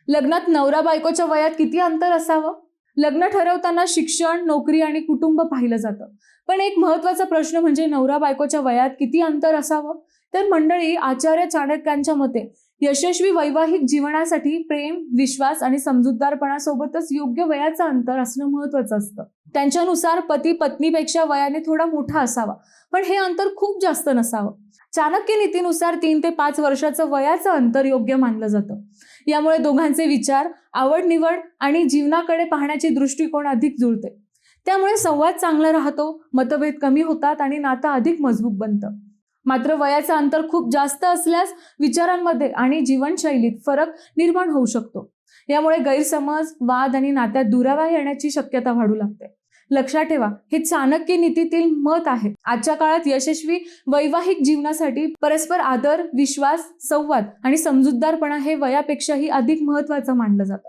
लग्नात नवरा बायकोच्या वयात किती अंतर असावं? लग्न ठरवताना शिक्षण, नोकरी आणि कुटुंब पाहिलं जातं. पण एक महत्त्वाचा प्रश्न म्हणजे नवरा बायकोच्या वयात किती अंतर असावं? तर मंडळी, आचार्य चाणक्यांच्या मते यशस्वी वैवाहिक जीवनासाठी प्रेम, विश्वास आणि समजूतदारपणासोबतच योग्य वयाचं अंतर असणं महत्त्वाचं असतं. त्यांच्यानुसार पती पत्नीपेक्षा वयाने थोडा मोठा असावा, पण हे अंतर खूप जास्त नसावं. चाणक्य नीतीनुसार 3 ते 5 वर्षाचं वयाचं अंतर योग्य मानलं जातं. यामुळे दोघांचे विचार, आवड निवड आणि जीवनाकडे पाहण्याची दृष्टिकोन अधिक जुळते. त्यामुळे संवाद चांगला राहतो, मतभेद कमी होतात आणि नातं अधिक मजबूत बनतं. मात्र वयाचं अंतर खूप जास्त असल्यास विचारांमध्ये आणि जीवनशैलीत फरक निर्माण होऊ शकतो. यामुळे गैरसमज, वाद आणि नात्यात दुरावा येण्याची शक्यता वाढू लागते. लक्षात ठेवा, हे चाणक्य नीतीतील मत आहे. आजच्या काळात यशस्वी वैवाहिक जीवनासाठी परस्पर आदर, विश्वास, संवाद आणि समजूतदारपणा हे वयापेक्षाही अधिक महत्त्वाचं मानलं जातं.